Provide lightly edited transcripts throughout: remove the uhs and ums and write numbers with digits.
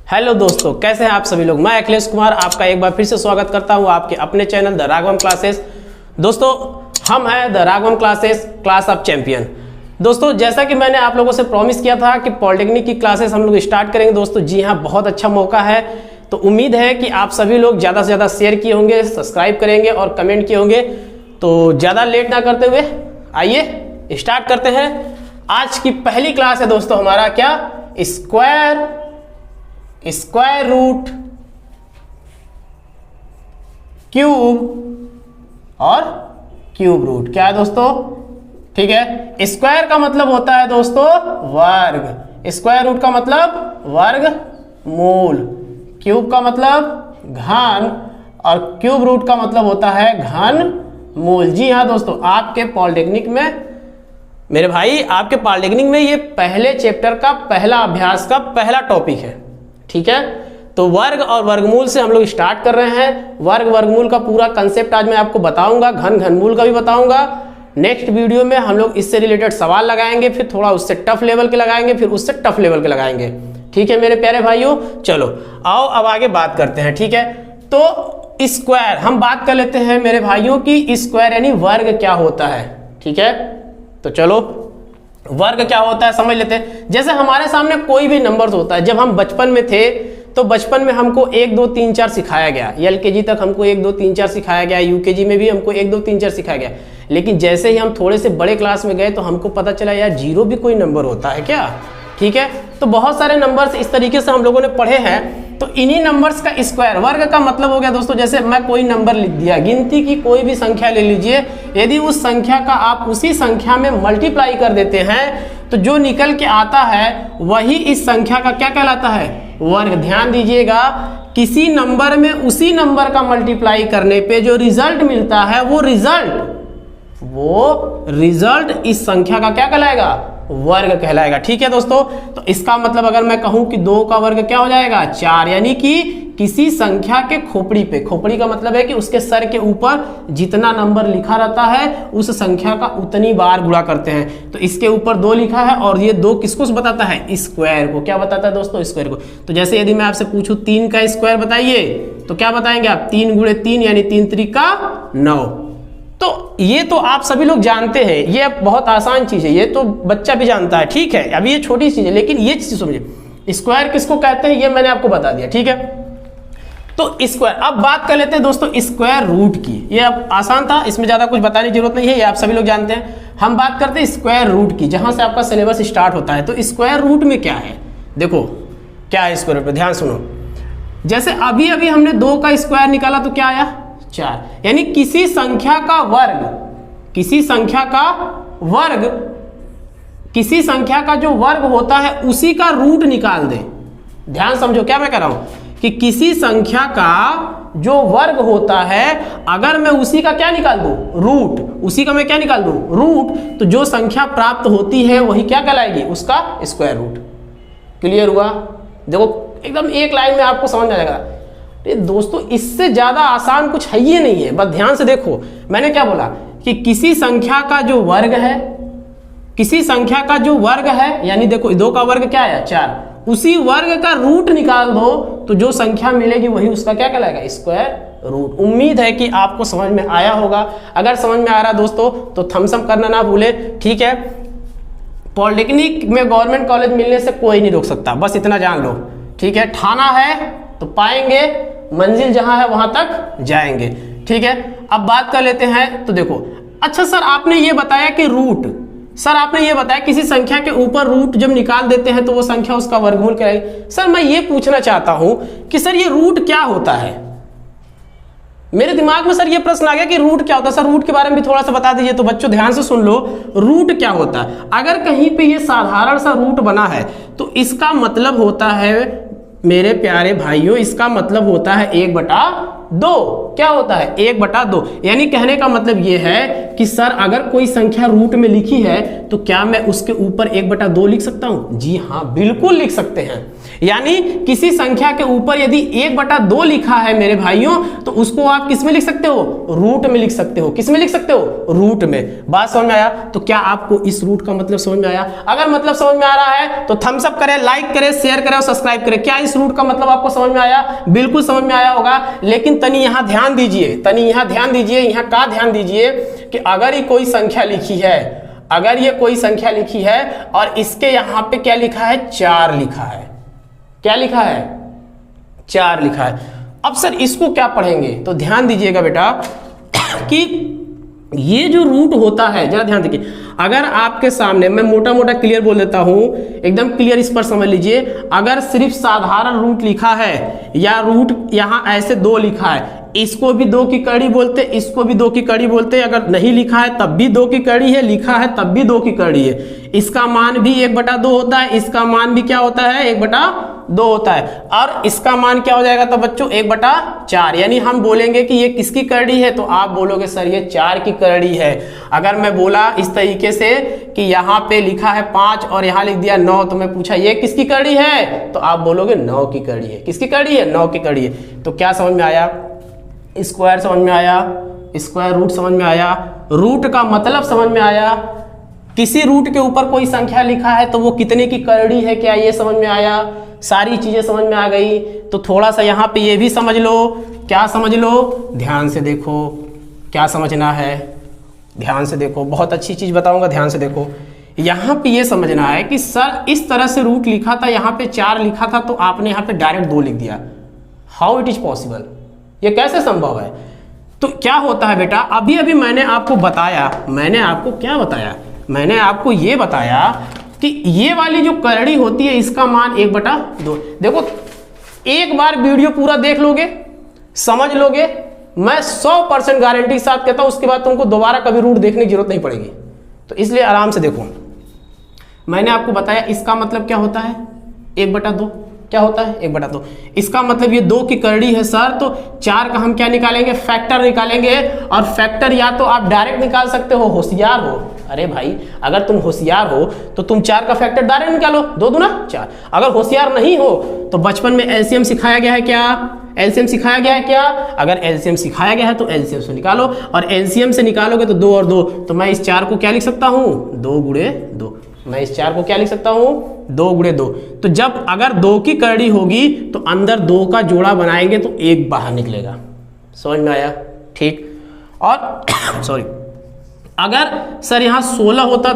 Hello दोस्तों, कैसे हैं आप सभी लोग। मैं अखिलेश कुमार आपका एक बार फिर से स्वागत करता हूं आपके अपने चैनल द राघवम क्लासेस। दोस्तों, हम हैं the Raghavam classes, class of champion. दोस्तों, जैसा कि मैंने आप लोगों से प्रॉमिस किया था कि पॉलिटेक्निक की क्लासेस हम लोग स्टार्ट करेंगे। दोस्तों जी हाँ, बहुत अच्छा मौका है। तो उम्मीद है कि आप सभी लोग ज़्यादा से ज़्यादा शेयर किए होंगे, सब्सक्राइब करेंगे और कमेंट किए होंगे। तो ज़्यादा लेट ना करते हुए आइए स्टार्ट करते हैं। आज की पहली क्लास है दोस्तों हमारा क्या, स्क्वायर रूट, क्यूब और क्यूब रूट। क्या है दोस्तों, ठीक है। स्क्वायर का मतलब होता है दोस्तों वर्ग, स्क्वायर रूट का मतलब वर्ग मूल, क्यूब का मतलब घन और क्यूब रूट का मतलब होता है घन मूल। जी हाँ दोस्तों, आपके पॉलिटेक्निक में मेरे भाई, आपके पॉलिटेक्निक में ये पहले चैप्टर का पहला अभ्यास का पहला टॉपिक है, ठीक है। तो वर्ग और वर्गमूल से हम लोग स्टार्ट कर रहे हैं। वर्ग वर्गमूल का पूरा कंसेप्ट आज मैं आपको बताऊंगा, घन घनमूल का भी बताऊंगा। नेक्स्ट वीडियो में हम लोग इससे रिलेटेड सवाल लगाएंगे, फिर थोड़ा उससे टफ लेवल के लगाएंगे, फिर उससे टफ लेवल के लगाएंगे, ठीक है मेरे प्यारे भाइयों। चलो आओ अब आगे बात करते हैं, ठीक है। तो स्क्वायर हम बात कर लेते हैं मेरे भाइयों की, स्क्वायर यानी वर्ग क्या होता है, ठीक है। तो चलो वर्ग क्या होता है समझ लेते हैं। जैसे हमारे सामने कोई भी नंबर होता है, जब हम बचपन में थे तो बचपन में हमको 1 2 3 4 सिखाया गया, LKG तक हमको 1 2 3 4 सिखाया गया, UKG में भी हमको 1 2 3 4 सिखाया गया। लेकिन जैसे ही हम थोड़े से बड़े क्लास में गए तो हमको पता चला यार 0 भी कोई नंबर होता है क्या, ठीक है। तो बहुत सारे नंबर्स इस तरीके से हम लोगों ने पढ़े हैं। तो इन्हीं नंबर्स का स्क्वायर, वर्ग का मतलब हो गया दोस्तों, जैसे मैं कोई नंबर लिख दिया, गिनती की कोई भी संख्या ले लीजिए, यदि उस संख्या का आप उसी संख्या में मल्टीप्लाई कर देते हैं तो जो निकल के आता है वही इस संख्या का क्या कहलाता है, वर्ग। ध्यान दीजिएगा, किसी नंबर में उसी नंबर का मल्टीप्लाई करने पे जो रिजल्ट मिलता है वो रिजल्ट इस संख्या का क्या कहलाएगा, वर्ग कहलाएगा, ठीक है दोस्तों। तो इसका मतलब अगर मैं कहूं कि 2 का वर्ग क्या हो जाएगा, 4, यानी कि किसी संख्या के खोपड़ी पे, खोपड़ी का मतलब है कि उसके सर के ऊपर जितना नंबर लिखा रहता है उस संख्या का उतनी बार गुणा करते हैं। तो इसके ऊपर 2 लिखा है और ये 2 किसको बताता है, स्क्वायर को। क्या बताता है दोस्तों, स्क्वायर को। तो जैसे यदि मैं आपसे पूछूं 3 का स्क्वायर बताइए तो क्या बताएंगे आप, 3 गुणे 3 यानी 3 त्रिका 9। तो ये तो आप सभी लोग जानते हैं, ये बहुत आसान चीज है, ये तो बच्चा भी जानता है, ठीक है। अभी ये छोटी चीज है लेकिन ये चीज समझिए, स्क्वायर किसको कहते हैं ये मैंने आपको बता दिया, ठीक है। तो स्क्वायर, अब बात कर लेते हैं दोस्तों स्क्वायर रूट की। ये अब आसान था, इसमें ज्यादा कुछ बताने की जरूरत नहीं है, ये आप सभी लोग जानते हैं। हम बात करते हैं स्क्वायर रूट की, जहां से आपका सिलेबस स्टार्ट होता है। तो स्क्वायर रूट में क्या है, देखो क्या है स्क्वायर रूट में, ध्यान सुनो। जैसे अभी अभी हमने 2 का स्क्वायर निकाला तो क्या आया, 4, यानी किसी संख्या का वर्ग, किसी संख्या का जो वर्ग होता है उसी का रूट निकाल दे। ध्यान समझो क्या मैं कह रहा हूं, कि किसी संख्या का जो वर्ग होता है अगर मैं उसी का क्या निकाल दूं, रूट, उसी का मैं क्या निकाल दूं, रूट, तो जो संख्या प्राप्त होती है वही क्या कहलाएगी, उसका स्क्वायर रूट। क्लियर हुआ। देखो एकदम एक लाइन में आपको समझ आ जाएगा। दोस्तों इससे ज्यादा आसान कुछ है ही नहीं है, बस ध्यान से देखो। मैंने क्या बोला कि किसी संख्या का जो वर्ग है, किसी संख्या का जो वर्ग है, यानी देखो 2 का वर्ग क्या है, 4, उसी वर्ग का रूट निकाल दो तो जो संख्या मिलेगी वही उसका क्या कहलाएगा, स्क्वायर रूट। उम्मीद है कि आपको समझ में आया होगा। अगर समझ में आ रहा दोस्तों तो थम्स अप करना ना भूले, ठीक है। पॉलिटेक्निक में गवर्नमेंट कॉलेज मिलने से कोई नहीं रोक सकता, बस इतना जान लो, ठीक है। ठाना है तो पाएंगे, मंजिल जहां है वहां तक जाएंगे, ठीक है। अब बात कर लेते हैं। तो देखो, अच्छा सर आपने ये बताया कि रूट, सर आपने ये बताया किसी संख्या के ऊपर रूट जब निकाल देते हैं तो वो संख्या उसका वर्गमूल कहलाएगी। सर मैं ये पूछना चाहता हूं कि सर ये रूट क्या होता है, मेरे दिमाग में सर ये प्रश्न आ गया कि रूट क्या होता है। सर रूट के बारे में भी थोड़ा सा बता दीजिए। तो बच्चों ध्यान से सुन लो, रूट क्या होता है। अगर कहीं पे ये साधारण सा रूट बना है तो इसका मतलब होता है मेरे प्यारे भाइयों, इसका मतलब होता है 1/2। क्या होता है, 1/2। यानी कहने का मतलब ये है कि सर अगर कोई संख्या रूट में लिखी है तो क्या मैं उसके ऊपर 1/2 लिख सकता हूं? जी हाँ, बिल्कुल लिख सकते हैं। यानी किसी संख्या के ऊपर यदि 1/2 लिखा है मेरे भाइयों, तो उसको आप किस में लिख सकते हो? रूट में लिख सकते हो। किस में लिख सकते हो? रूट में। बात समझ में आया? तो क्या आपको इस रूट का मतलब समझ में आया? अगर मतलब समझ में आ रहा है तो थम्स अप करें, लाइक करें, शेयर करें और सब्सक्राइब करें। क्या इस रूट का मतलब आपको समझ में आया? बिल्कुल समझ में आया होगा। लेकिन तनी यहां ध्यान दीजिए, यहाँ का ध्यान दीजिए कि अगर ये कोई संख्या लिखी है, अगर ये कोई संख्या लिखी है और इसके यहां पे क्या लिखा है? 4 लिखा है। क्या लिखा है? 4 लिखा है। अब सर इसको क्या पढ़ेंगे? तो ध्यान दीजिएगा बेटा कि ये जो रूट होता है, जरा ध्यान देखिए, अगर आपके सामने, मैं मोटा मोटा क्लियर बोल देता हूं, एकदम क्लियर इस पर समझ लीजिए, अगर सिर्फ साधारण रूट लिखा है या रूट यहां ऐसे 2 लिखा है, इसको भी 2 की कड़ी बोलते, इसको भी 2 की कड़ी बोलते। अगर नहीं लिखा है तब भी 2 की कड़ी है, लिखा है तब भी 2 की कड़ी है। इसका मान भी 1/2 होता है, इसका मान भी क्या होता है? 1/2 होता है। और इसका मान क्या हो जाएगा तो बच्चों? 1/4। यानी हम बोलेंगे कि ये किसकी करड़ी है, तो आप बोलोगे सर ये 4 की करड़ी है। अगर मैं बोला इस तरीके से कि यहाँ पे लिखा है 5 और यहाँ लिख दिया 9, तो मैं पूछा ये किसकी करड़ी है, तो आप बोलोगे 9 की करड़ी है। किसकी करड़ी है? 9 की करड़ी है। तो क्या समझ में आया? स्क्वायर समझ में आया, स्क्वायर रूट समझ में आया, रूट का मतलब समझ में आया। किसी रूट के ऊपर कोई संख्या लिखा है तो वो कितने की करड़ी है, क्या ये समझ में आया? सारी चीजें समझ में आ गई। तो थोड़ा सा यहाँ पे ये भी समझ लो। क्या समझ लो? ध्यान से देखो क्या समझना है, ध्यान से देखो, बहुत अच्छी चीज बताऊंगा, ध्यान से देखो। यहाँ पे ये समझना है कि सर इस तरह से रूट लिखा था, यहाँ पे 4 लिखा था, तो आपने यहाँ पे डायरेक्ट 2 लिख दिया। How it is possible? ये कैसे संभव है? तो क्या होता है बेटा, अभी अभी मैंने आपको बताया, मैंने आपको क्या बताया? मैंने आपको ये बताया कि ये वाली जो करड़ी होती है इसका मान 1/2। देखो एक बार वीडियो पूरा देख लोगे, समझ लोगे, मैं 100% गारंटी के साथ कहता हूं, उसके बाद तुमको दोबारा कभी रूट देखने की जरूरत नहीं पड़ेगी। तो इसलिए आराम से देखो, मैंने आपको बताया इसका मतलब क्या होता है? 1/2। क्या होता है? 1/2। इसका मतलब ये 2 की करड़ी है सर, तो 4 का हम क्या निकालेंगे? फैक्टर निकालेंगे। और फैक्टर या तो आप डायरेक्ट निकाल सकते हो, होशियार हो। अरे भाई अगर तुम होशियार हो तो तुम 4 का फैक्टर डायरेक्ट निकालो, 2 दूना 4। अगर होशियार नहीं हो तो बचपन में एलसीएम सिखाया गया है क्या? एलसीएम सिखाया गया है क्या? अगर एलसीएम सिखाया गया है तो एलसीएम से निकालो, और एलसीएम से निकालोगे तो 2 और 2, तो मैं इस 4 को क्या लिख सकता हूँ? 2 गुणे 2। मैं इस 4 को क्या लिख सकता हूं? 2 गुणे 2। तो जब अगर 2 की करड़ी होगी तो अंदर 2 का जोड़ा बनाएंगे तो 1 बाहर निकलेगा। समझ में आया? ठीक। और सॉरी, अगर सर यहाँ 16 होता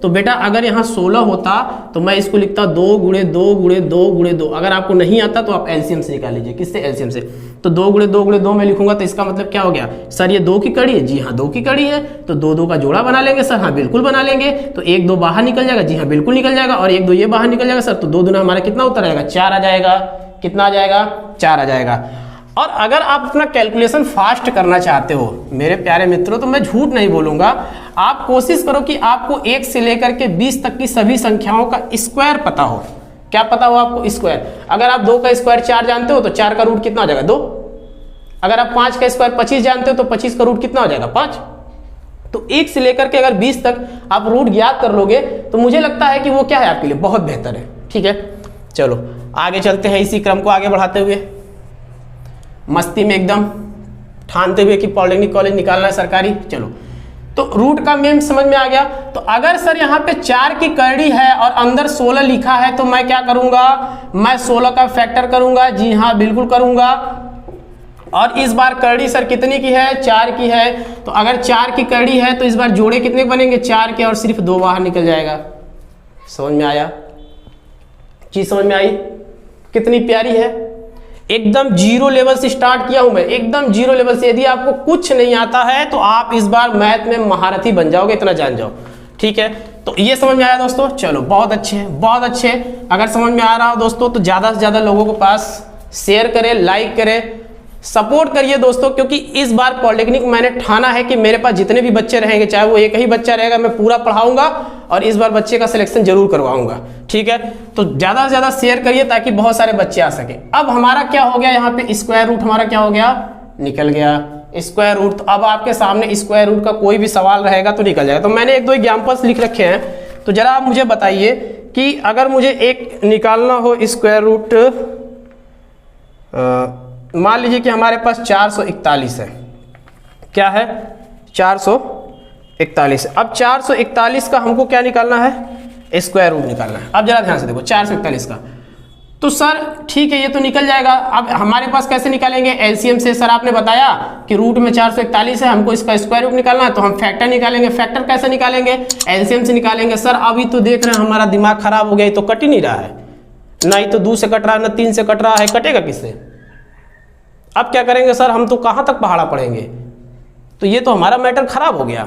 तो बेटा अगर यहाँ 16 होता तो मैं इसको लिखता 2 गुणे 2 गुणे 2 गुणे 2। अगर आपको नहीं आता तो आप एलसीएम से निकाल लीजिए। किससे? एलसीएम से। तो 2 गुणे 2 गुणे 2 में लिखूंगा तो इसका मतलब क्या हो गया? सर ये 2 की कड़ी है। जी हाँ 2 की कड़ी है। तो 2 का जोड़ा बना लेंगे सर। हाँ बिल्कुल बना लेंगे। तो 1 2 बाहर निकल जाएगा। जी हाँ बिल्कुल निकल जाएगा। और 1 2 ये बाहर निकल जाएगा सर। तो 2 दूना हमारा कितना उत्तर आएगा? 4 आ जाएगा। कितना आ जाएगा? 4 आ जाएगा। और अगर आप अपना कैलकुलेशन फास्ट करना चाहते हो मेरे प्यारे मित्रों, तो मैं झूठ नहीं बोलूंगा, आप कोशिश करो कि आपको 1 से लेकर के 20 तक की सभी संख्याओं का स्क्वायर पता हो। क्या पता हो आपको? स्क्वायर। अगर आप 2 का स्क्वायर 4 जानते हो तो 4 का रूट कितना हो जाएगा? 2। अगर आप 5 का स्क्वायर 25 जानते हो तो 25 का रूट कितना हो जाएगा? 5। तो 1 से लेकर के अगर 20 तक आप रूट याद कर लोगे तो मुझे लगता है कि वो क्या है आपके लिए? बहुत बेहतर है। ठीक है, चलो आगे चलते हैं, इसी क्रम को आगे बढ़ाते हुए, मस्ती में एकदम ठानते हुए कि पॉलिटेक्निक कॉलेज निकालना है सरकारी। चलो, तो रूट का मेम समझ में आ गया। तो अगर सर यहाँ पे 4 की करड़ी है और अंदर 16 लिखा है तो मैं क्या करूंगा? मैं 16 का फैक्टर करूंगा। जी हाँ बिल्कुल करूंगा। और इस बार करड़ी सर कितनी की है? 4 की है। तो अगर 4 की करड़ी है तो इस बार जोड़े कितने बनेंगे? 4 के, और सिर्फ 2 बाहर निकल जाएगा। समझ में आया? चीज समझ में आई? कितनी प्यारी है। एकदम जीरो लेवल से स्टार्ट किया हूं मैं, एकदम जीरो लेवल से। यदि आपको कुछ नहीं आता है तो आप इस बार मैथ में महारथी बन जाओगे, इतना जान जाओ। ठीक है, तो ये समझ में आया दोस्तों? चलो बहुत अच्छे, बहुत अच्छे। अगर समझ में आ रहा हो दोस्तों तो ज्यादा से ज्यादा लोगों के पास शेयर करें, लाइक करें, सपोर्ट करिए दोस्तों, क्योंकि इस बार पॉलिटेक्निक मैंने ठाना है कि मेरे पास जितने भी बच्चे रहेंगे, चाहे वो एक ही बच्चा रहेगा, मैं पूरा पढ़ाऊंगा और इस बार बच्चे का सिलेक्शन जरूर करवाऊंगा। ठीक है, तो ज्यादा से ज्यादा शेयर करिए ताकि बहुत सारे बच्चे आ सके। अब हमारा क्या हो गया? यहाँ पे स्क्वायर रूट हमारा क्या हो गया? निकल गया स्क्वायर रूट। तो अब आपके सामने स्क्वायर रूट का कोई भी सवाल रहेगा तो निकल जाएगा। तो मैंने 1 2 एग्जाम्पल्स लिख रखे हैं, तो जरा आप मुझे बताइए कि अगर मुझे एक निकालना हो स्क्वायर रूट, मान लीजिए कि हमारे पास 441 है, क्या है 441 है। अब 441 का हमको क्या निकालना है, स्क्वायर रूट निकालना है। अब जरा ध्यान से देखो 441 का, तो सर ठीक है ये तो निकल जाएगा। अब हमारे पास कैसे निकालेंगे, एलसीएम से। सर आपने बताया कि रूट में 441 है, हमको इसका स्क्वायर रूट निकालना है, तो हम फैक्टर निकालेंगे। फैक्टर कैसे निकालेंगे, एलसीएम से निकालेंगे। सर अभी तो देख रहे हैं हमारा दिमाग खराब हो गया, तो कट ही नहीं रहा है, ना ही तो 2 से कट रहा है, ना 3 से कट रहा है, कटेगा किससे। अब क्या करेंगे सर, हम तो कहाँ तक पहाड़ा पढ़ेंगे, तो ये तो हमारा मैटर खराब हो गया।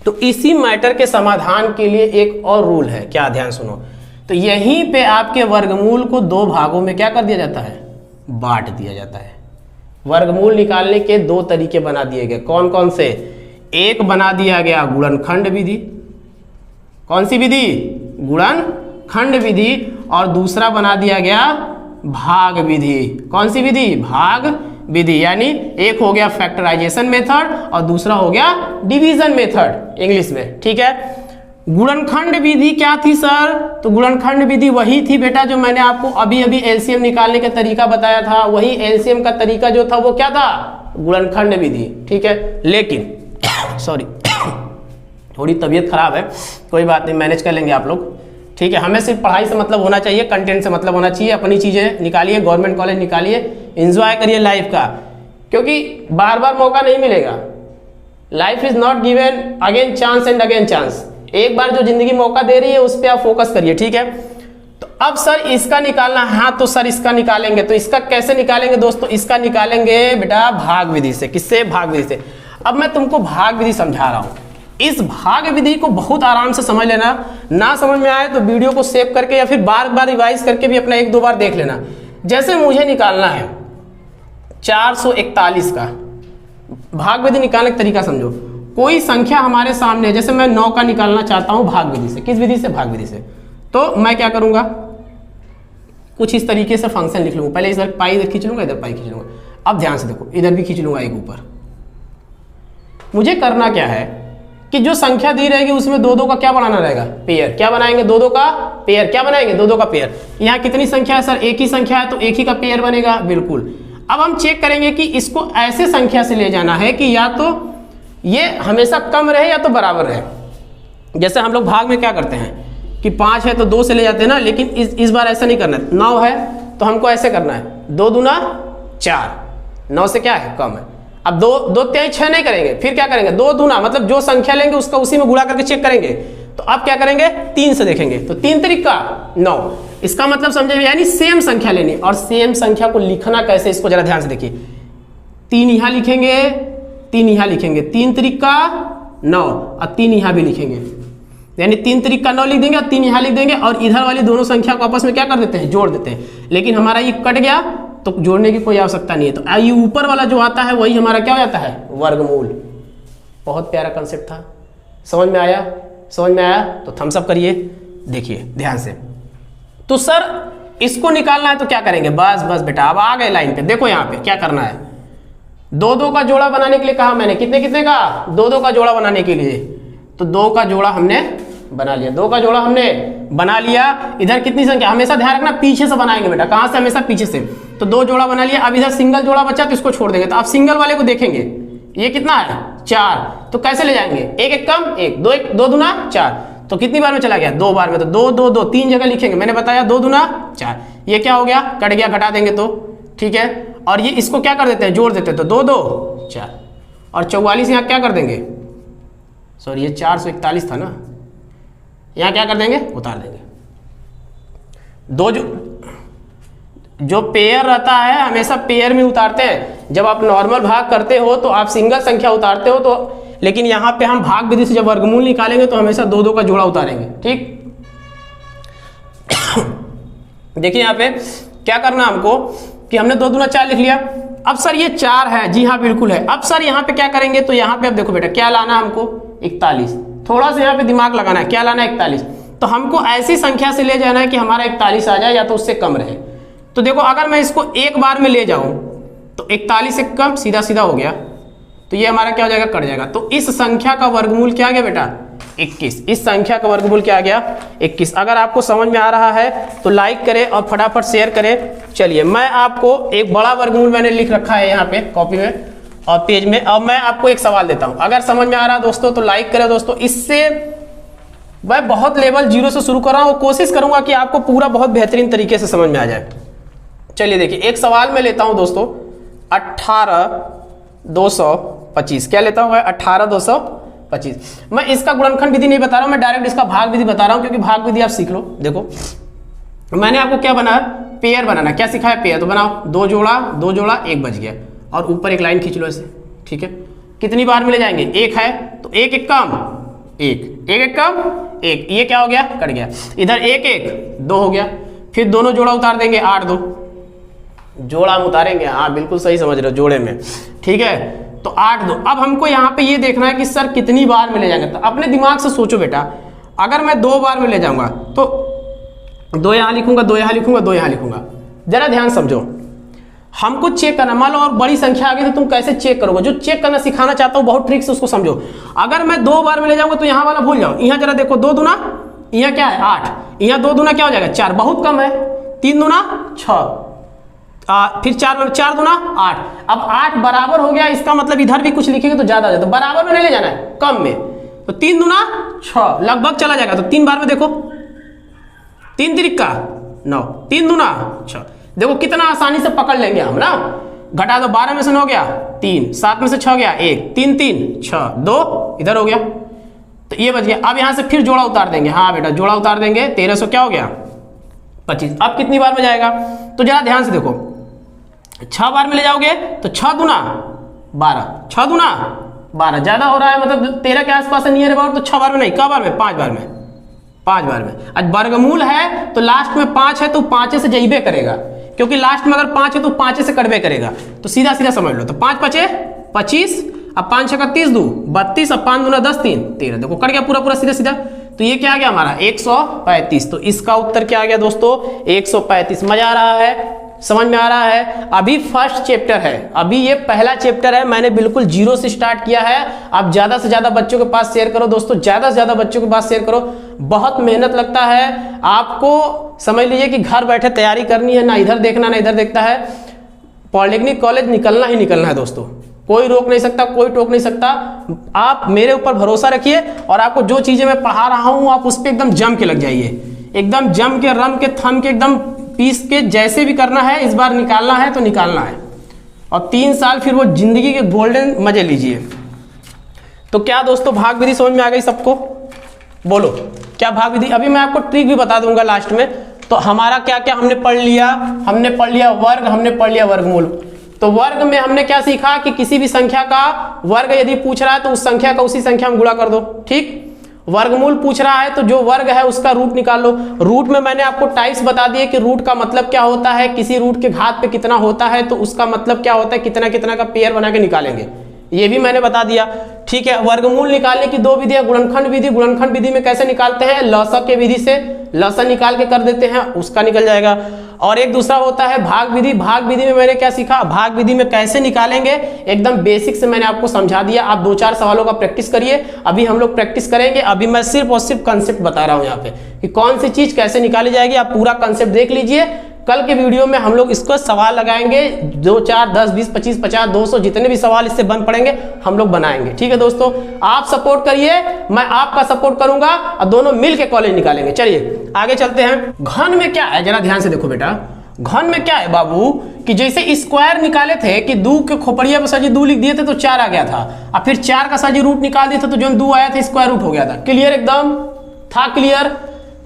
तो इसी मैटर के समाधान के लिए एक और रूल है, क्या ध्यान सुनो। तो यहीं पे आपके वर्गमूल को 2 भागों में क्या कर दिया जाता है, बांट दिया जाता है। वर्गमूल निकालने के 2 तरीके बना दिए गए, कौन कौन से, एक बना दिया गया गुणनखंड विधि, कौन सी विधि, गुणनखंड विधि, और दूसरा बना दिया गया भाग विधि। कौन सी विधि, भाग विधि। यानी एक हो गया फैक्टराइजेशन मेथड और दूसरा हो गया डिवीजन मेथड इंग्लिश में, ठीक है। गुणनखंड विधि क्या थी सर, तो गुणनखंड विधि वही थी बेटा जो मैंने आपको अभी अभी एलसीएम निकालने का तरीका बताया था। वही एलसीएम का तरीका जो था वो क्या था, गुणनखंड विधि, ठीक है। लेकिन सॉरी थोड़ी तबीयत खराब है, कोई बात नहीं, मैनेज कर लेंगे आप लोग, ठीक है। हमें सिर्फ पढ़ाई से मतलब होना चाहिए, कंटेंट से मतलब होना चाहिए। अपनी चीजें निकालिए, गवर्नमेंट कॉलेज निकालिए, एंजॉय करिए लाइफ का, क्योंकि बार बार मौका नहीं मिलेगा। Life is not given again chance and again chance. एक बार जो जिंदगी मौका दे रही है उस पर आप फोकस करिए, ठीक है। तो अब सर इसका निकालना है, हाँ तो सर इसका निकालेंगे, तो इसका कैसे निकालेंगे दोस्तों, इसका निकालेंगे बेटा भाग विधि से। किससे, भाग विधि से। अब मैं तुमको भाग विधि समझा रहा हूं, इस भाग विधि को बहुत आराम से समझ लेना। ना समझ में आए तो वीडियो को सेव करके या फिर बार बार रिवाइज करके भी अपना 1-2 बार देख लेना। जैसे मुझे निकालना है 441 का, भाग विधि निकालने का तरीका समझो। कोई संख्या हमारे सामने है, जैसे मैं 9 का निकालना चाहता हूं भाग विधि से। किस विधि से, भाग विधि से। तो मैं क्या करूंगा, कुछ इस तरीके से फंक्शन लिख लूंगा। पहले इधर पाई इधर खींच लूंगा, इधर पाई खींच लूंगा। अब ध्यान से देखो, इधर भी खींच लूंगा एक ऊपर। मुझे करना क्या है कि जो संख्या दी रहेगी उसमें 2-2 का क्या बनाना रहेगा, पेयर। क्या बनाएंगे, 2-2 का पेयर। क्या बनाएंगे, 2-2 का पेयर। यहाँ कितनी संख्या है सर, एक ही संख्या है, तो एक ही का पेयर बनेगा, बिल्कुल। अब हम चेक करेंगे कि इसको ऐसे संख्या से ले जाना है कि या तो ये हमेशा कम रहे या तो बराबर रहे। जैसे हम लोग भाग में क्या करते हैं कि 5 है तो 2 से ले जाते हैं ना, लेकिन इस बार ऐसा नहीं करना है। 9 है तो हमको ऐसे करना है, 2 दूना 4, 9 से क्या है, कम है। अब 2 3 6 नहीं करेंगे, फिर क्या करेंगे, 2 दूना, मतलब जो संख्या लेंगे उसका उसी में गुणा करके चेक करेंगे। तो अब क्या करेंगे, 3 से देखेंगे, तो 3 तरीका 9। इसका मतलब समझे, यानी सेम संख्या लेनी। और सेम संख्या को लिखना कैसे, इसको जरा ध्यान से देखिए। 3 यहां लिखेंगे, 3 यहां लिखेंगे, 3 तरीका 9, और 3 यहां भी लिखेंगे, यानी 3 तरीका 9 लिख देंगे और 3 यहां लिख देंगे, और इधर वाली दोनों संख्या को आपस में क्या कर देते हैं, जोड़ देते हैं। लेकिन हमारा ये कट गया तो जोड़ने की कोई आवश्यकता नहीं है। तो ये ऊपर वाला जो आता है वही हमारा क्या हो जाता है, वर्गमूल। बहुत प्यारा कंसेप्ट था, समझ में आया, समझ में आया तो थम्स अप करिए। देखिए ध्यान से, तो सर इसको निकालना है तो क्या करेंगे, बस बस बेटा अब आ गए लाइन पे। देखो यहाँ पे क्या करना है, 2-2 का जोड़ा बनाने के लिए कहा मैंने, कितने कितने का, 2-2 का जोड़ा बनाने के लिए। तो 2 का जोड़ा हमने बना लिया, 2 का जोड़ा हमने बना लिया। इधर कितनी संख्या, हमेशा ध्यान रखना पीछे से बनाएंगे बेटा, कहां से, हमेशा पीछे से। तो 2 जोड़ा बना लिया। अब इधर सिंगल जोड़ा बचा तो इसको छोड़ देंगे। तो आप सिंगल वाले को देखेंगे, ये कितना है, 4। तो कैसे ले जाएंगे, 1 1 कम 1, 2 दूना 4। तो कितनी बार में चला गया, 2 बार में। तो 2 2 2 3 जगह लिखेंगे, मैंने बताया 2 दूना 4। ये क्या हो गया, कट गया, घटा देंगे तो ठीक है। और ये इसको क्या कर देते हैं, जोड़ देते हैं, तो 2 2 4 और 44 यहाँ क्या कर देंगे, सॉरी ये 441 था ना, यहाँ क्या कर देंगे, उतार देंगे। दो जो पेयर रहता है हमेशा पेयर में उतारते हैं। जब आप नॉर्मल भाग करते हो तो आप सिंगल संख्या उतारते हो, तो लेकिन यहाँ पे हम भाग विधि से जब वर्गमूल निकालेंगे तो हमेशा 2 2 का जोड़ा उतारेंगे, ठीक। देखिए यहाँ पे क्या करना हमको कि हमने 2 दूना 4 लिख लिया। अब सर ये 4 है, जी हाँ बिल्कुल है। अब सर यहाँ पे क्या करेंगे, तो यहाँ पे अब देखो बेटा क्या लाना हमको, 41। थोड़ा सा यहाँ पे दिमाग लगाना है, क्या लाना है, 41। तो हमको ऐसी संख्या से ले जाना है कि हमारा 41 आ जाए या तो उससे कम रहे। तो देखो अगर मैं इसको एक बार में ले जाऊं तो 41 से कम सीधा सीधा हो गया, तो ये हमारा क्या हो जाएगा, कट जाएगा। तो इस संख्या का वर्गमूल क्या आ गया बेटा, 21। इस संख्या का वर्गमूल क्या आ गया 21। अगर आपको समझ में आ रहा है तो लाइक करें और फटाफट शेयर करें। चलिए मैं आपको एक बड़ा वर्गमूल मैंने लिख रखा है यहाँ पे कॉपी में और पेज में। अब मैं आपको एक सवाल देता हूँ, अगर समझ में आ रहा है दोस्तों तो लाइक करें दोस्तों। इससे मैं बहुत लेवल 0 से शुरू कर रहा हूँ, कोशिश करूंगा कि आपको पूरा बहुत बेहतरीन तरीके से समझ में आ जाए। चलिए देखिए एक सवाल मैं लेता हूं दोस्तों 18,225। क्या लेता हूं मैं 18,225। मैं इसका गुणनखंड विधि नहीं बता रहा हूं, मैं डायरेक्ट इसका भाग विधि बता रहा हूं क्योंकि भाग विधि आप सीख लो। देखो मैंने आपको क्या बनाया, पेयर बनाना। क्या सिखाया, पेयर। तो बनाओ, 2 जोड़ा 1 बच गया और ऊपर एक लाइन खींच लो ऐसे, ठीक है। कितनी बार मिले जाएंगे, 1 है तो 1 1 कम 1, 1 1 कम 1, ये क्या हो गया, कट गया। इधर 1 1 2 हो गया, फिर दोनों जोड़ा उतार देंगे 8 2, जोड़ा हम उतारेंगे, हाँ बिल्कुल सही समझ रहे हो, जोड़े में, ठीक है। तो 8 2। अब हमको यहाँ पे ये देखना है कि सर कितनी बार मिले जाएंगे। तो अपने दिमाग से सोचो बेटा, अगर मैं 2 बार में ले जाऊंगा तो 2 यहाँ लिखूंगा, 2 यहाँ लिखूंगा, 2 यहाँ लिखूंगा। जरा ध्यान समझो, हमको चेक करना, मान लो और बड़ी संख्या आ गई तो तुम कैसे चेक करोगे। जो चेक करना सिखाना चाहता हूँ बहुत ट्रिक से उसको समझो। अगर मैं 2 बार में ले जाऊंगा तो यहाँ वाला भूल जाओ। यहाँ जरा देखो, 2 दूना, यहाँ क्या है 8, यहाँ 2 दूना क्या हो जाएगा 4, बहुत कम है। 3 दूना 6, फिर 4 दूना 8। अब 8 बराबर हो गया, इसका मतलब इधर भी कुछ लिखेंगे तो ज्यादा हो जाए, तो बराबर में नहीं ले जाना है, कम में। तो 3 दूना 6 लगभग चला जाएगा। तो 3 बार में देखो, 3 तिरिका 9, 3 दूना 6। देखो कितना आसानी से पकड़ लेंगे हम ना। घटा दो, 12 में से 9 गया 3, 7 में से 6 गया 1, 3 3 6 2, इधर हो गया तो ये बच गया। अब यहां से फिर जोड़ा उतार देंगे, हाँ बेटा जोड़ा उतार देंगे, 1300 क्या हो गया 25। अब कितनी बार में जाएगा, तो जरा ध्यान से देखो, 6 बार में ले जाओगे तो 6 दूना 12, 6 दूना 12, ज्यादा हो रहा है मतलब 13 के आसपास नियर अबाउट। तो 6 बार में नहीं, कब बार में 5 बार में, 5 बार में। आज वर्गमूल है तो लास्ट में 5 है तो 5 से जइबे करेगा, क्योंकि लास्ट में अगर 5 है तो 5 से कटबे करेगा। तो सीधा सीधा समझ लो, तो 5 5 25, अब 5 6 30 2 32, अब 5 दूना 10 3 13, देखो कट गया पूरा पूरा सीधा सीधा। तो ये क्या आ गया हमारा 135। तो इसका उत्तर क्या आ गया दोस्तों 135। मजा आ रहा है, समझ में आ रहा है। अभी फर्स्ट चैप्टर है, अभी ये पहला चैप्टर है, मैंने बिल्कुल 0 से स्टार्ट किया है। आप ज्यादा से ज्यादा बच्चों के पास शेयर करो दोस्तों, ज्यादा से ज्यादा बच्चों के पास शेयर करो। बहुत मेहनत लगता है आपको, समझ लीजिए कि घर बैठे तैयारी करनी है, ना इधर देखना ना इधर देखता है। पॉलिटेक्निक कॉलेज निकलना ही निकलना है दोस्तों, कोई रोक नहीं सकता, कोई टोक नहीं सकता। आप मेरे ऊपर भरोसा रखिए और आपको जो चीजें मैं पढ़ा रहा हूं आप उस पर एकदम जम के लग जाइए, एकदम जम के, रम के, थम के, एकदम पीस के, जैसे भी करना है। इस बार निकालना है तो निकालना है और 3 साल फिर वो जिंदगी के गोल्डन मजे लीजिए। तो क्या दोस्तों भाग विधि समझ में आ गई सबको, बोलो क्या भाग विधि। अभी मैं आपको ट्रिक भी बता दूंगा लास्ट में। तो हमारा क्या क्या हमने पढ़ लिया, हमने पढ़ लिया वर्ग, हमने पढ़ लिया वर्गमूल। तो वर्ग में हमने क्या सीखा कि किसी भी संख्या का वर्ग यदि पूछ रहा है तो उस संख्या का उसी संख्या में गुणा कर दो, ठीक। वर्गमूल पूछ रहा है तो जो वर्ग है उसका रूट निकाल लो। रूट में मैंने आपको टाइप्स बता दिए कि रूट का मतलब क्या होता है, किसी रूट के घात पे कितना होता है तो उसका मतलब क्या होता है, कितना कितना का पेयर बना के निकालेंगे, ये भी मैंने बता दिया, ठीक है। वर्गमूल निकालने की 2 विधियां, गुणनखंड विधि। गुणनखंड विधि में कैसे निकालते हैं, लसक के विधि से लसन निकाल के कर देते हैं, उसका निकल जाएगा। और एक दूसरा होता है भाग विधि। भाग विधि में मैंने क्या सीखा, भाग विधि में कैसे निकालेंगे एकदम बेसिक से मैंने आपको समझा दिया। आप 2-4 सवालों का प्रैक्टिस करिए, अभी हम लोग प्रैक्टिस करेंगे। अभी मैं सिर्फ और सिर्फ कंसेप्ट बता रहा हूं यहाँ पे कि कौन सी चीज कैसे निकाली जाएगी। आप पूरा कंसेप्ट देख लीजिए, कल के वीडियो में हम लोग इसको सवाल लगाएंगे, 2 4 10 20 25 50 200 जितने भी सवाल इससे बन पड़ेंगे हम लोग बनाएंगे, ठीक है दोस्तों। आप सपोर्ट करिए, मैं आपका सपोर्ट करूंगा और दोनों मिलके कॉलेज निकालेंगे। चलिए आगे चलते हैं। घन में क्या है, जरा ध्यान से देखो बेटा। घन में क्या है बाबू कि जैसे स्क्वायर निकाले थे कि 2 के खोपड़िया पर सजी 2 लिख दिए थे तो 4 आ गया था, और फिर 4 का सजी रूट निकाल दिए थे तो जो 2 आया था स्क्वायर रूट हो गया था। क्लियर, एकदम था क्लियर।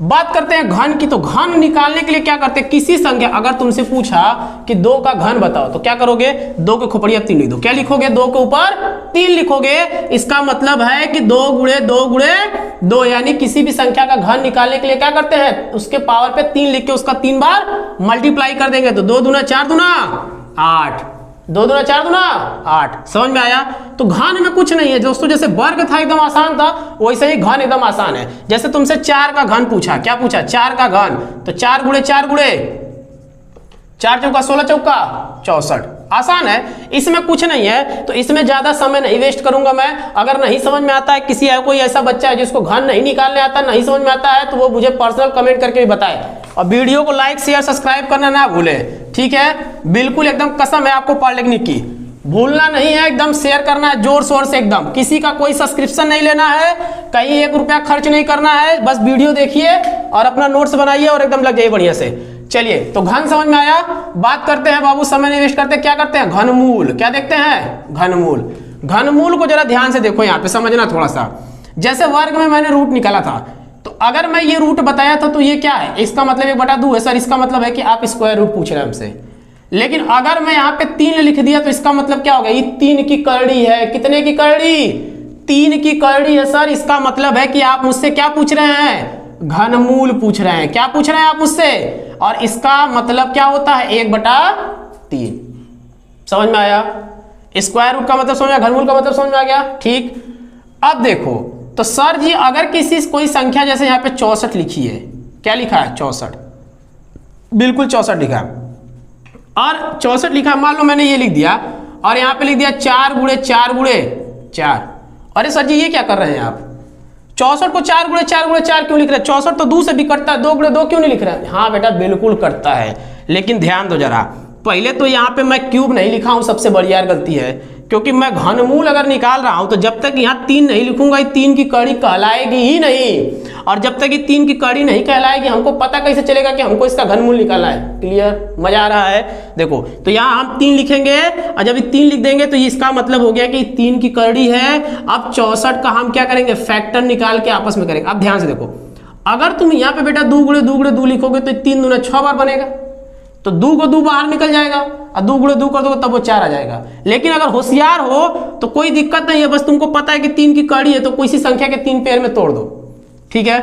बात करते हैं घन की। तो घन निकालने के लिए क्या करते हैं, किसी संख्या, अगर तुमसे पूछा कि 2 का घन बताओ तो क्या करोगे, 2 के खोपड़िया 3 लिख दो। क्या लिखोगे, 2 के ऊपर 3 लिखोगे। इसका मतलब है कि 2 गुणे 2 गुणे 2, यानी किसी भी संख्या का घन निकालने के लिए क्या करते हैं, उसके पावर पे 3 लिख के उसका 3 बार मल्टीप्लाई कर देंगे। तो 2 दूना 4 दूना 8, 2 दूना 4 दूना 8। समझ में आया। तो घन में कुछ नहीं है दोस्तों, जैसे वर्ग था एकदम आसान था, वैसे ही घन एकदम आसान है। जैसे तुमसे 4 का घन पूछा, क्या पूछा, 4 का घन, तो 4 गुणे 4 गुणे 4 चौका 16 चौका 64, आसान है, इसमें कुछ नहीं है, तो इसमें ज्यादा समय नहीं वेस्ट करूंगा मैं। अगर नहीं समझ में आता है, किसी है कोई ऐसा बच्चा है जिसको घन नहीं निकालने आता, नहीं समझ में आता है, तो वो मुझे पर्सनल कमेंट करके भी बताए। और वीडियो को लाइक शेयर सब्सक्राइब करना ना भूले, ठीक है, बिल्कुल एकदम कसम है आपको पॉलिटेक्निक की, भूलना नहीं है, एकदम शेयर करना है जोर शोर से एकदम। किसी का कोई सब्सक्रिप्शन नहीं लेना है, कहीं 1 रुपया खर्च नहीं करना है, बस वीडियो देखिए और अपना नोट्स बनाइए और एकदम लग जाइए बढ़िया से। चलिए, तो घन समझ में आया। बात करते हैं बाबू, समय नहीं वेस्ट करते, क्या करते हैं, घनमूल। क्या देखते हैं, घनमूल। घनमूल को जरा ध्यान से देखो, यहाँ पे समझना थोड़ा सा। जैसे वर्ग में मैंने रूट निकाला था, तो अगर मैं ये रूट बताया था तो ये क्या है, इसका मतलब 1/2 है सर। इसका मतलब है कि आप स्क्वायर रूट पूछ रहे हैं हमसे। लेकिन अगर मैं यहाँ पे 3 लिख दिया तो इसका मतलब क्या होगा, ये 3 की करड़ी है। कितने की करड़ी, 3 की करड़ी है सर। इसका मतलब है कि आप मुझसे क्या पूछ रहे हैं, घनमूल पूछ रहे हैं। क्या पूछ रहे हैं आप मुझसे, और इसका मतलब क्या होता है, 1/3। समझ में आया, स्क्वायर रूट का मतलब समझ में आया, घनमूल का मतलब समझ में आ गया, ठीक। अब देखो, तो सर जी अगर किसी कोई संख्या, जैसे यहाँ पे 64 लिखी है, क्या लिखा है, 64, बिल्कुल 64 लिखा है, और 64 लिखा, मान लो मैंने ये लिख दिया और यहाँ पे लिख दिया 4 गुणे 4 गुणे 4। अरे सर जी ये क्या कर रहे हैं आप, 64 को 4 गुणे 4 गुणे 4 क्यों लिख रहे हैं, 64 तो 2 से भी कटता है, 2 गुणे 2 क्यों नहीं लिख रहे हैं। हाँ बेटा बिल्कुल कटता है, लेकिन ध्यान दो जरा, पहले तो यहाँ पे मैं क्यूब नहीं लिखा हूँ, सबसे बड़ी यार गलती है, क्योंकि मैं घनमूल अगर निकाल रहा हूं तो जब तक यहाँ 3 नहीं लिखूंगा, ये 3 की कड़ी कहलाएगी ही नहीं। और जब तक ये 3 की कड़ी नहीं कहलाएगी, हमको पता कैसे चलेगा कि हमको इसका घनमूल निकालना है। क्लियर, मजा आ रहा है। देखो, तो यहाँ हम 3 लिखेंगे, और जब ये 3 लिख देंगे तो इसका मतलब हो गया कि 3 की कड़ी है। अब 64 का हम क्या करेंगे, फैक्टर निकाल के आपस में करेंगे। अब ध्यान से देखो, अगर तुम यहाँ पे बेटा 2 गुणे 2 गुणे 2 लिखोगे तो 3 दूना 6 बार बनेगा, तो 2 को 2 बाहर निकल जाएगा, और 2 गुणे 2 कर दोगे तब वो 4 आ जाएगा। लेकिन अगर होशियार हो तो कोई दिक्कत नहीं है, बस तुमको पता है कि 3 की कड़ी है, तो कोई सी संख्या के 3 पेयर में तोड़ दो, ठीक है।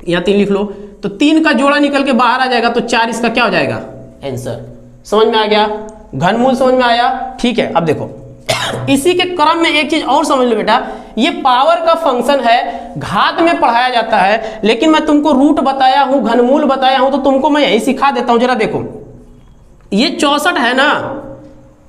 यहाँ 3 लिख लो, तो 3 का जोड़ा निकल के बाहर आ जाएगा, तो 4 इसका क्या हो जाएगा, आंसर। समझ में आ गया, घनमूल समझ में आया, ठीक है। अब देखो, इसी के क्रम में एक चीज और समझ लो बेटा, ये पावर का फंक्शन है, घात में पढ़ाया जाता है, लेकिन मैं तुमको रूट बताया हूं, घनमूल बताया हूं, तो तुमको मैं यही सिखा देता हूं। जरा देखो, ये 64 है ना,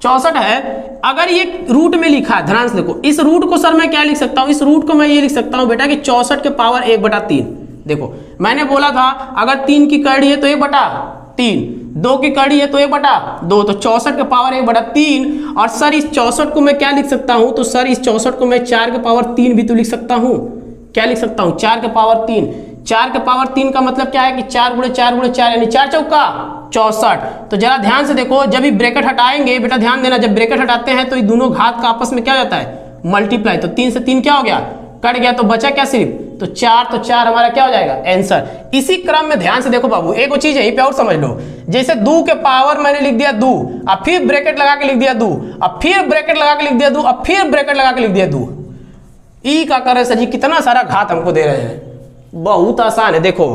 64 है, अगर ये रूट में लिखा है, ध्यान से देखो, इस रूट को सर मैं क्या लिख सकता हूं, इस रूट को मैं ये लिख सकता हूं बेटा कि 64 के पावर 1/3। देखो मैंने बोला था अगर 3 की कड़ी है तो 1/3, 2 की कड़ी है तो 1/2, तो 64 के पावर 1/3। और सर इस 64 को मैं क्या लिख सकता हूं, तो सर इस 64 को मैं 4 के पावर 3 भी तो लिख सकता हूं। क्या लिख सकता हूं, 4 के पावर 3। 4 के पावर 3 का मतलब क्या है कि 4 गुणे 4 गुणे 4 यानी 4 चौका 64। तो जरा ध्यान से देखो, जब ये ब्रैकेट हटाएंगे बेटा, ध्यान देना, जब ब्रैकेट हटाते हैं तो ये दोनों घात का आपस में क्या हो जाता है, मल्टीप्लाई। तो 3 से 3 क्या हो गया, कट गया, तो बचा क्या सिर्फ, तो 4, तो 4 हमारा क्या हो जाएगा, आंसर। इसी क्रम में ध्यान से देखो बाबू, एक चीज यहीं पे और समझ लो, जैसे 2 के पावर मैंने लिख दिया 2, अब फिर ब्रैकेट लगा के लिख दिया 2, अब फिर ब्रैकेट लगा के लिख दिया 2, अब फिर ब्रैकेट लगा के लिख दिया 2। ई का कर सर जी, कितना सारा घात हमको दे रहे हैं, बहुत आसान है। देखो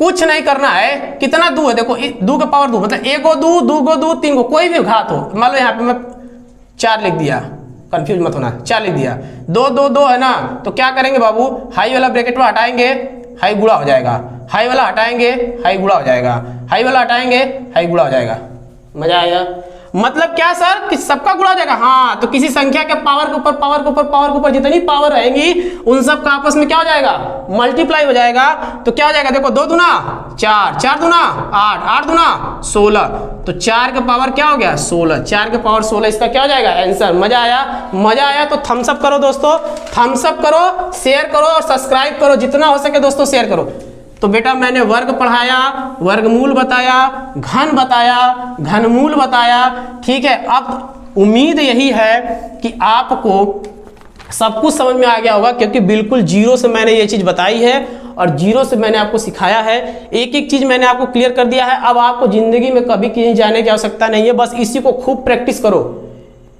कुछ नहीं करना है, कितना 2 है, देखो 2 के पावर 2 मतलब 1 को 2, 2 को 2, 3 को, कोई भी घात हो, मान लो यहाँ पे मैं 4 लिख दिया, कंफ्यूज मत होना, 4 लिख दिया, 2 2 2 है ना, तो क्या करेंगे बाबू, हाई वाला ब्रैकेट में हटाएंगे, हाई गुणा हो जाएगा, हाई वाला हटाएंगे, हाई गुणा हो जाएगा, हाई वाला हटाएंगे, हाई गुणा हो जाएगा। मजा आया, मतलब क्या सर कि सबका गुणा हो जाएगा। हाँ, तो किसी संख्या के पावर के ऊपर पावर के ऊपर पावर के ऊपर जितनी पावर रहेंगी उन सब का आपस में क्या हो जाएगा, मल्टीप्लाई हो जाएगा। तो क्या हो जाएगा, देखो 2 दूना 4, 4 दूना 8, 8 दूना 16, तो 4 के पावर क्या हो गया 16, 4 के पावर 16, इसका क्या हो जाएगा आंसर। मजा आया, मजा आया तो थम्स अप करो दोस्तों, थम्स अप करो, शेयर करो और सब्सक्राइब करो, जितना हो सके दोस्तों शेयर करो। तो बेटा मैंने वर्ग पढ़ाया, वर्गमूल बताया, घन बताया, घनमूल बताया, ठीक है। अब उम्मीद यही है कि आपको सब कुछ समझ में आ गया होगा, क्योंकि बिल्कुल जीरो से मैंने ये चीज बताई है और जीरो से मैंने आपको सिखाया है, एक एक चीज मैंने आपको क्लियर कर दिया है। अब आपको जिंदगी में कभी कहीं जाने की आवश्यकता नहीं है, बस इसी को खूब प्रैक्टिस करो।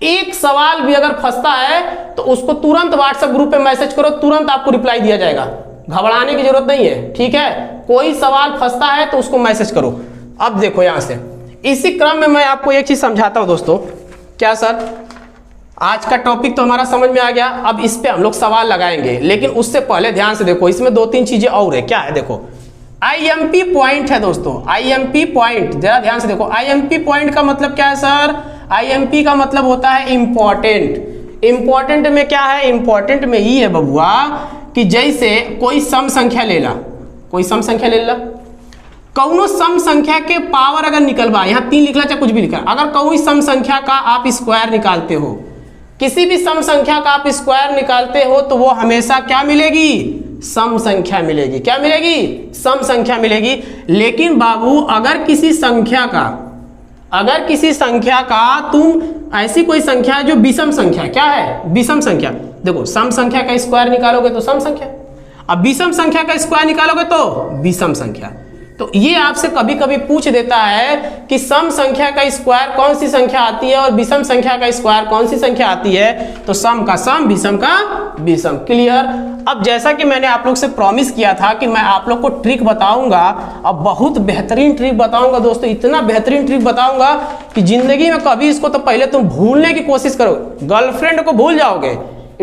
एक सवाल भी अगर फंसता है तो उसको तुरंत व्हाट्सएप ग्रुप पे मैसेज करो, तुरंत आपको रिप्लाई दिया जाएगा, घबराने की जरूरत नहीं है, ठीक है। कोई सवाल फंसता है तो उसको मैसेज करो। अब देखो यहां से इसी क्रम में मैं आपको एक चीज समझाता हूं दोस्तों। क्या सर, आज का टॉपिक तो हमारा समझ में आ गया, अब इस पे हम लोग सवाल लगाएंगे, लेकिन उससे पहले ध्यान से देखो, इसमें 2-3 चीजें और है। क्या है, देखो IMP पॉइंट है दोस्तों, IMP पॉइंट, जरा ध्यान से देखो। IMP पॉइंट का मतलब क्या है सर, IMP का मतलब होता है इंपॉर्टेंट। इंपॉर्टेंट में क्या है, इंपॉर्टेंट में ये है बबुआ कि जैसे कोई सम संख्या ले ला, कोई सम संख्या ले ला, कौनो सम संख्या के पावर अगर निकलवा, यहाँ 3 लिखला चाहे कुछ भी लिखा, अगर कोई सम संख्या का आप स्क्वायर निकालते हो, किसी भी सम संख्या का आप स्क्वायर निकालते हो तो वो हमेशा क्या मिलेगी, सम संख्या मिलेगी। क्या मिलेगी, सम संख्या मिलेगी। लेकिन बाबू अगर किसी संख्या का तुम ऐसी कोई संख्या है जो विषम संख्या, क्या है, विषम संख्या, देखो सम संख्या का स्क्वायर निकालोगे तो सम संख्या, अब विषम संख्या का स्क्वायर निकालोगे तो विषम संख्या। तो ये आपसे कभी कभी पूछ देता है कि सम संख्या का स्क्वायर कौन सी संख्या आती है और विषम संख्या का स्क्वायर कौन सी संख्या आती है, तो सम का सम, विषम का विषम। क्लियर। अब जैसा कि मैंने आप लोग से प्रॉमिस किया था कि मैं आप लोग को ट्रिक बताऊंगा, अब बहुत बेहतरीन ट्रिक बताऊंगा दोस्तों, इतना बेहतरीन ट्रिक बताऊंगा कि जिंदगी में कभी इसको तो पहले तुम भूलने की कोशिश करो, गर्लफ्रेंड को भूल जाओगे,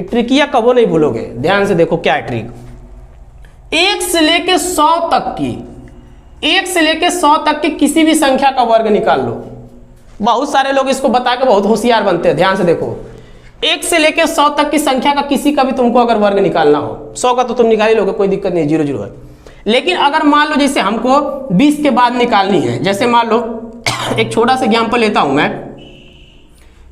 ट्रिकिया कबो नहीं भूलोगे। ध्यान से देखो क्या है ट्रिक। 1 से लेके 100 तक की, 1 से लेके 100 तक की किसी भी संख्या का वर्ग निकाल लो। बहुत सारे लोग इसको बता के बहुत होशियार बनते हैं। ध्यान से देखो, 1 से लेके 100 तक की संख्या का किसी का भी तुमको अगर वर्ग निकालना हो, 100 का तो तुम निकाल ही लोगे, कोई दिक्कत नहीं, 0 0 है। लेकिन अगर मान लो जैसे हमको 20 के बाद निकालनी है, जैसे मान लो एक छोटा सा एग्जाम्पल लेता हूं मैं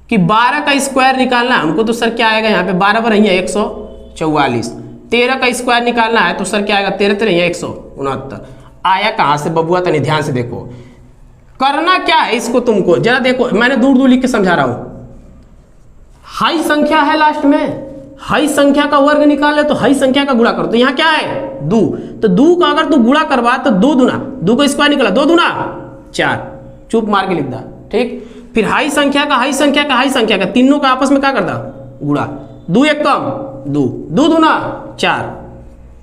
कि 12 का स्क्वायर निकालना है हमको, तो सर क्या आएगा यहाँ पे, 12 पर है 144। 13 का स्क्वायर निकालना है तो सर क्या आएगा, 13 है 169। आया कहां से बबुआ, तनी ध्यान से देखो। करना क्या है इसको तुमको जरा देखो, मैंने दूर दूर लिख के समझा रहा हूं। हाई संख्या है लास्ट में, हाई संख्या का वर्ग निकाले तो हाई संख्या का गुणा करो, तो यहाँ क्या है 2, तो 2 का अगर तू गुणा करवा तो 2 दूना, 2 का स्क्वायर निकला 2 दूना 4, चुप मार के लिख दा, ठीक। फिर हाई संख्या का हाई संख्या का हाई संख्या का तीनों का आपस में क्या कर दा, गुणा, 2 1 कम 2, 2 दूना 4,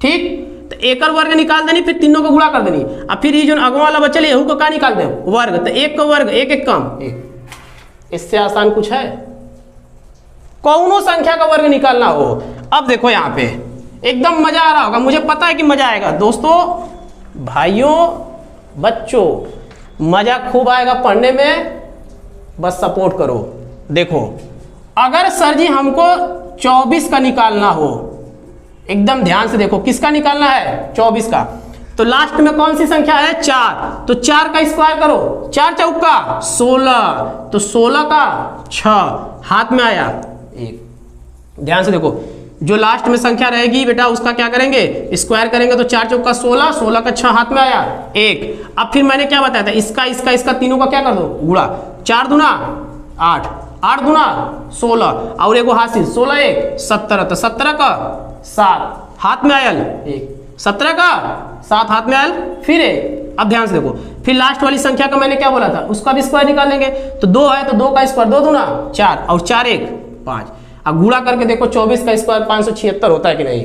ठीक। तो एक वर्ग निकाल देनी, फिर तीनों को गुणा कर देनी, अब फिर ये जो अगवा वाला बचल यहू को क्या निकाल दे, वर्ग, तो 1 का वर्ग 1 1 कम 1। इससे आसान कुछ है, कौनो संख्या का वर्ग निकालना हो। अब देखो यहाँ पे एकदम मजा आ रहा होगा, मुझे पता है कि मजा आएगा दोस्तों, भाइयों बच्चों, मजा खूब आएगा पढ़ने में, बस सपोर्ट करो। देखो अगर सर जी हमको 24 का निकालना हो, एकदम ध्यान से देखो, किसका निकालना है, 24 का, तो लास्ट में कौन सी संख्या है, 4, तो 4 का स्क्वायर करो, 4 चौका 16, तो 16 का 6, हाथ में आया 1। ध्यान से देखो, जो लास्ट में संख्या रहेगी बेटा उसका क्या करेंगे, स्क्वायर करेंगे, तो 4 चौका 16, 16 का 6, हाथ में आया 1। अब फिर मैंने क्या बताया था, इसका तीनों का क्या कर दो, गुणा, 4 दूना 8, 8 दूना 16, और एगो हासिल 16 1 17, तो 17 का 7, हाथ में आयल 1, 17 का 7, हाथ में आयल फिर 1। अब ध्यान से देखो, फिर लास्ट वाली संख्या का मैंने क्या बोला था, उसका भी स्क्वायर निकाल लेंगे, तो 2 है तो 2 का स्क्वायर 2 दूना 4, और 4 1 5। अब गुणा करके देखो 24 का स्क्वायर 576 होता है कि नहीं।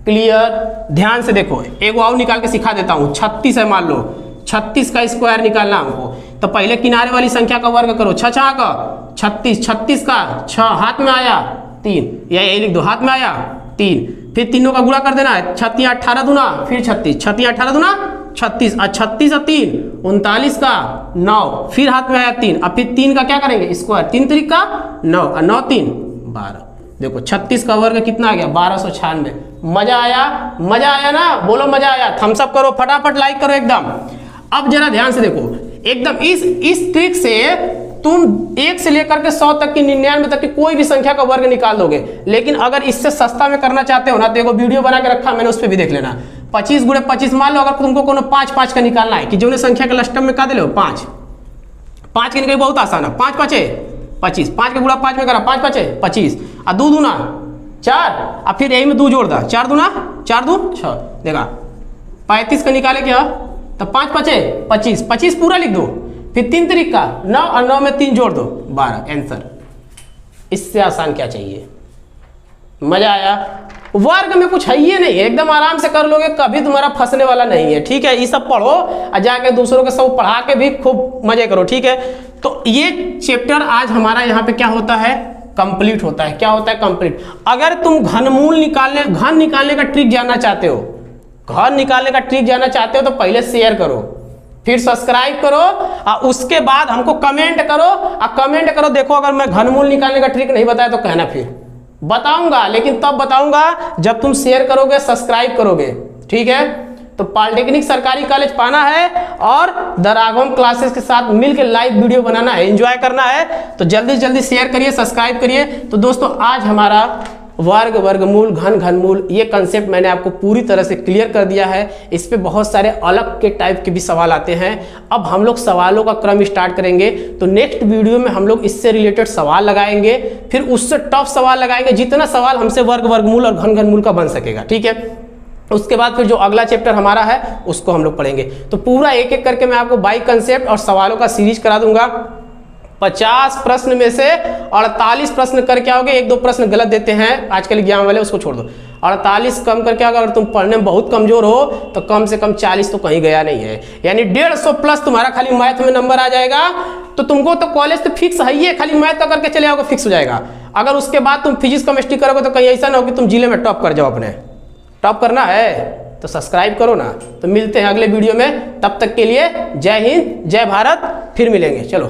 क्लियर। ध्यान से देखो, एक और निकाल के सिखा देता हूं, 36 है मान लो, 36 का स्क्वायर निकालना हमको, तो पहले किनारे वाली संख्या का वर्ग करो, 6 6 का 36, 36 का 6, हाथ में आया 3, या यही लिख दो, हाथ में आया 3, फिर तीनों का गुणा कर देना है, 36 18 दूना, फिर 36, 36 18 दूना 36, और 36 और 3 39 का 9, फिर हाथ में आया 3, अब फिर 3 का क्या करेंगे, स्क्वायर, 3 3 का 9, और 9 3 12। देखो 36 का वर्ग कितना आ गया, 1296। मजा आया, मजा आया ना, बोलो मजा आया, थम्स अप करो, फटाफट लाइक करो एकदम। अब जरा ध्यान से देखो, एकदम इस ट्रिक से तुम 1 से लेकर के 100 तक की, 99 तक की कोई भी संख्या का वर्ग निकाल दोगे। लेकिन अगर इससे सस्ता में करना चाहते हो ना, तो एक वीडियो बना के रखा मैंने, उस पर भी देख लेना। 25 गुणे 25, मान लो अगर तुमको कोनो 5 5 का निकालना है, कि जो संख्या के लस्टम में का दे लो 5 5 के निकल, बहुत आसान है, 5 5 25, 5 के गुणा 5 में करा, 5 5 25, और 2 दूना 4, अब फिर यही में 2 जोड़ दा, 4 दूना 4 2 6, देखा 35 का निकाले क्या, तो 5 5 25, 25 पूरा लिख दो, फिर 3 3 का 9, और 9 में 3 जोड़ दो 12, आंसर। इससे आसान क्या चाहिए। मजा आया। वर्ग में कुछ है ही नहीं है, एकदम आराम से कर लोगे, कभी तुम्हारा फंसने वाला नहीं है। ठीक है, ये सब पढ़ो और जाके दूसरों के सब पढ़ा के भी खूब मजे करो। ठीक है, तो ये चैप्टर आज हमारा यहाँ पे क्या होता है, कंप्लीट होता है। क्या होता है, कंप्लीट। अगर तुम घन निकालने का ट्रिक जानना चाहते हो, घन निकालने का ट्रिक जानना चाहते हो, तो पहले शेयर करो, फिर सब्सक्राइब करो और उसके बाद हमको कमेंट करो। और कमेंट करो, देखो अगर मैं घनमूल निकालने का ट्रिक नहीं बताया तो कहना, फिर बताऊंगा, लेकिन तब बताऊंगा जब तुम शेयर करोगे, सब्सक्राइब करोगे। ठीक है, तो पॉलिटेक्निक सरकारी कॉलेज पाना है और द राघवम क्लासेस के साथ मिलकर लाइव वीडियो बनाना है, एंजॉय करना है। तो जल्दी से जल्दी शेयर करिए, सब्सक्राइब करिए। तो दोस्तों आज हमारा वर्ग, वर्गमूल, घन, घनमूल, ये कंसेप्ट मैंने आपको पूरी तरह से क्लियर कर दिया है। इस पे बहुत सारे अलग के टाइप के भी सवाल आते हैं। अब हम लोग सवालों का क्रम स्टार्ट करेंगे। तो नेक्स्ट वीडियो में हम लोग इससे रिलेटेड सवाल लगाएंगे, फिर उससे टफ सवाल लगाएंगे, जितना सवाल हमसे वर्ग, वर्गमूल और घन, घनमूल का बन सकेगा। ठीक है, उसके बाद फिर जो अगला चैप्टर हमारा है उसको हम लोग पढ़ेंगे। तो पूरा एक एक करके मैं आपको बाई कंसेप्ट और सवालों का सीरीज करा दूंगा। 50 प्रश्न में से 48 प्रश्न करके आओगे, 1-2 प्रश्न गलत देते हैं आजकल एग्जाम वाले, उसको छोड़ दो। 48 कम करके आओगे। अगर तुम पढ़ने में बहुत कमजोर हो तो कम से कम 40 तो कहीं गया नहीं है, यानी 150 प्लस तुम्हारा खाली मैथ में नंबर आ जाएगा। तो तुमको तो कॉलेज तो फिक्स है ही है, खाली मैथ का करके चले आओगे, फिक्स हो जाएगा। अगर उसके बाद तुम फिजिक्स केमिस्ट्री करोगे तो कहीं ऐसा ना हो कि तुम जिले में टॉप कर जाओ। अपने टॉप करना है तो सब्सक्राइब करो ना। तो मिलते हैं अगले वीडियो में, तब तक के लिए जय हिंद, जय भारत, फिर मिलेंगे। चलो।